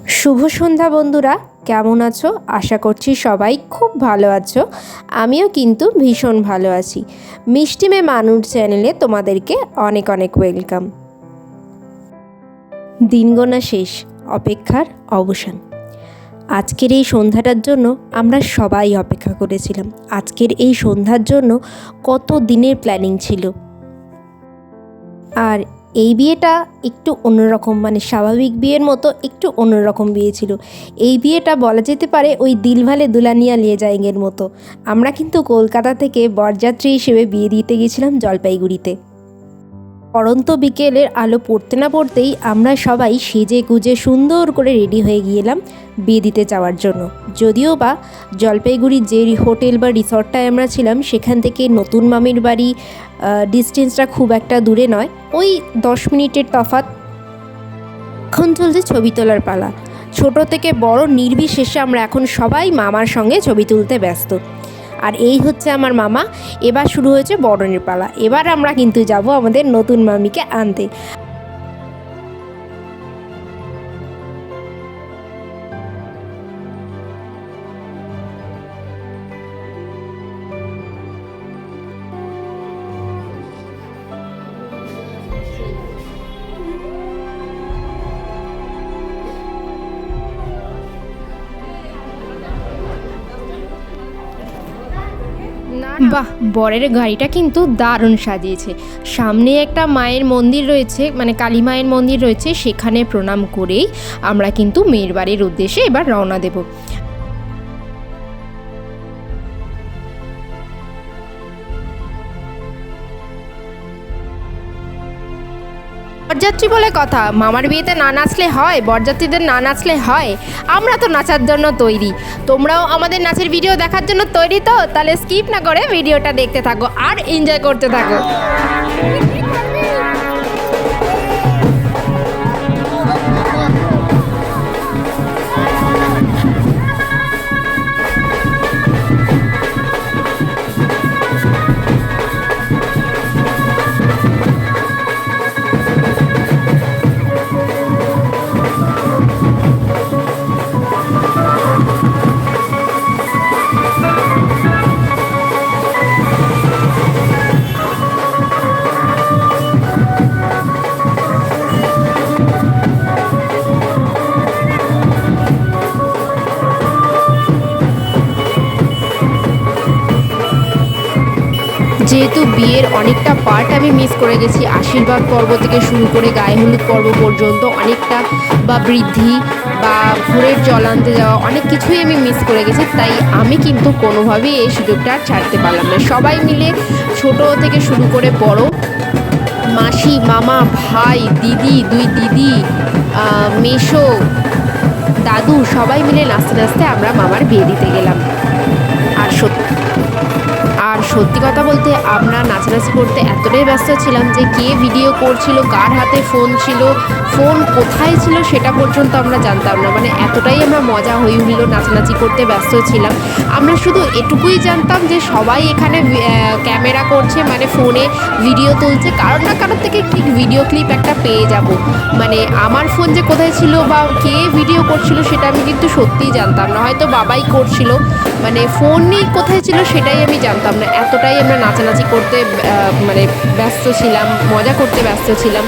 শুভ সন্ধ্যা বন্ধুরা, কেমন আছো? আশা করছি সবাই খুব ভালো আছো। আমিও কিন্তু ভীষণ ভালো আছি। মিষ্টি মেয়ে মানুষ চ্যানেলে তোমাদেরকে অনেক অনেক ওয়েলকাম। দিন গোনা শেষ, অপেক্ষার অবসান। আজকের এই সন্ধ্যাটার জন্য আমরা সবাই অপেক্ষা করেছিলাম। আজকের এই সন্ধ্যার জন্য কত দিনের প্ল্যানিং ছিল। আর এই বিয়েটা একটু অন্যরকম, মানে স্বাভাবিক বিয়ের মতো একটু অন্যরকম বিয়ে ছিল। এই বিয়েটা বলা যেতে পারে ওই দিলভালে দুলানিয়া লিয়ে যায়গের মতো। আমরা কিন্তু কলকাতা থেকে বরযাত্রী হিসেবে বিয়ে দিতে গেছিলাম জলপাইগুড়িতে। পরন্ত বিকেলের আলো পড়তে না পড়তেই আমরা সবাই সেজে গুজে সুন্দর করে রেডি হয়ে গিয়েলাম বিয়ে দিতে যাওয়ার জন্য। যদিও বা জলপাইগুড়ির যে হোটেল বা রিসর্টটায় আমরা ছিলাম সেখান থেকে নতুন মামির বাড়ি ডিস্টেন্সটা খুব একটা দূরে নয়, ওই 10 মিনিটের তফাৎ। এখন চলছে ছবি তোলার পালা। ছোট থেকে বড় নির্বিশেষে আমরা এখন সবাই মামার সঙ্গে ছবি তুলতে ব্যস্ত। আর এই হচ্ছে আমার মামা। এবার শুরু হয়েছে বরণের পালা। এবার আমরা কিন্তু যাব আমাদের নতুন মামিকে আনতে। বাহ, বরের গাড়িটা কিন্তু দারুণ সাজিয়েছে। সামনে একটা মায়ের মন্দির রয়েছে, মানে কালী মায়ের মন্দির রয়েছে, সেখানে প্রণাম করেই আমরা কিন্তু মেয়ের বাড়ির উদ্দেশ্যে এবার রওনা দেব। বরযাত্রী বলে কথা, মামার বিয়েতে না নাচলে হয়? বরযাত্রীদের না নাচলে হয়? আমরা তো নাচার জন্য তৈরি। তোমরাও আমাদের নাচের ভিডিও দেখার জন্য তৈরি তো? তাহলে স্কিপ না করে ভিডিওটা দেখতে থাকো আর এনজয় করতে থাকো। যেহেতু বিয়ের অনেকটা পার্ট আমি মিস করে গেছি, আশীর্বাদ পর্ব থেকে শুরু করে গায়ে হলুদ পর্ব পর্যন্ত অনেকটা, বা বৃদ্ধি বা ভোরের জল আনতে যাওয়া, অনেক কিছুই আমি মিস করে গেছি। তাই আমি কিন্তু কোনোভাবেই এই সুযোগটা আর ছাড়তে পারলাম না। সবাই মিলে ছোট থেকে শুরু করে বড়, মাসি, মামা, ভাই, দিদি, 2 দিদি, মেসো, দাদু, সবাই মিলে নাচতে নাচতে আমরা মামার বিয়ে দিতে গেলাম। আর সত্যি কথা বলতে আমরা নাচানাচি করতে এতটাই ব্যস্ত ছিলাম যে কে ভিডিও করছিল, কার হাতে ফোন ছিল, ফোন কোথায় ছিল সেটা পর্যন্ত আমরা জানতাম না। মানে এতটাই আমরা মজা হই হুল্লো নাচানাচি করতে ব্যস্ত ছিলাম। আমরা শুধু এটুকুই জানতাম যে সবাই এখানে ক্যামেরা করছে, মানে ফোনে ভিডিও তুলছে, কারোর না কারোর থেকে ঠিক ভিডিও ক্লিপ একটা পেয়ে যাব। মানে আমার ফোন যে কোথায় ছিল বা কে ভিডিও করছিল সেটা আমি কিন্তু সত্যিই জানতাম না। হয়তো বাবাই করছিল, মানে ফোনই কোথায় ছিল সেটাই আমি জানতাম না। এতটাই আমরা নাচানাচি করতে মানে ব্যস্ত ছিলাম, মজা করতে ব্যস্ত ছিলাম।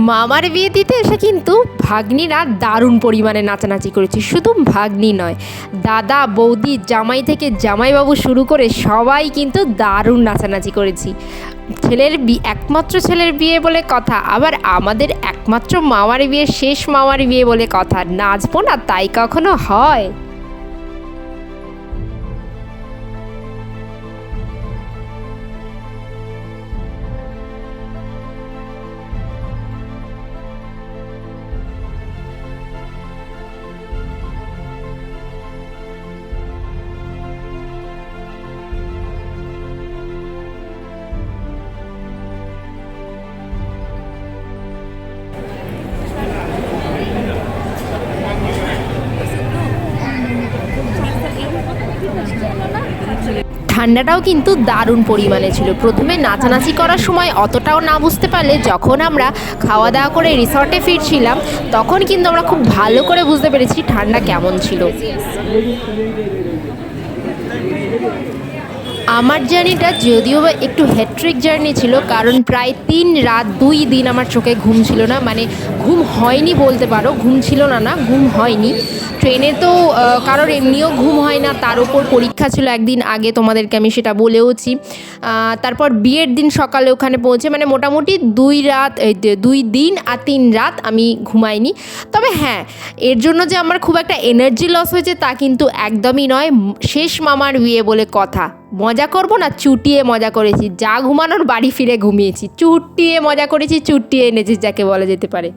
মামার বিয়ে দিতে এসে কিন্তু ভাগ্নিরা দারুণ পরিমাণে নাচানাচি করেছে। শুধু ভাগ্নি নয়, দাদা বৌদি জামাই থেকে জামাইবাবু শুরু করে সবাই কিন্তু দারুণ নাচানাচি করেছি। একমাত্র ছেলের বিয়ে বলে কথা, আবার আমাদের একমাত্র মামার বিয়ে, শেষ মামার বিয়ে বলে কথা, নাচবো না তাই কখনো হয়? ঠান্ডাটাও কিন্তু দারুণ পরিমাণে ছিল। প্রথমে নাচানাচি করার সময় অতটাও না বুঝতে পারলে যখন আমরা খাওয়া দাওয়া করে রিসর্টে ফিরছিলাম তখন কিন্তু আমরা খুব ভালো করে বুঝতে পেরেছি ঠান্ডা কেমন ছিল। আমার জার্নিটা যদিও বা একটু হ্যাট্রিক জার্নি ছিল, কারণ প্রায় 3 রাত 2 দিন আমার চোখে ঘুম ছিল না, মানে ঘুম হয়নি বলতে পারো, ঘুম ছিল না, ঘুম হয়নি। ট্রেনে তো কারোর এমনিও ঘুম হয় না, তার ওপর পরীক্ষা ছিল একদিন আগে, তোমাদেরকে আমি সেটা বলেওছি। তারপর বিয়ের দিন সকালে ওখানে পৌঁছে, মানে মোটামুটি 2 দিন আর 3 রাত আমি ঘুমাইনি। তবে হ্যাঁ, এর জন্য যে আমার খুব একটা এনার্জি লস হয়েছে তা কিন্তু একদমই নয়। শেষ মামার বিয়ে বলে কথা, মজা করব না, চুটিয়ে মজা করেছি, যা ঘুমানোর বাড়ি ফিরে ঘুমিয়েছি, চুটিয়ে মজা করেছি, চুটিয়ে এনেছি যাকে বলা যেতে পারে।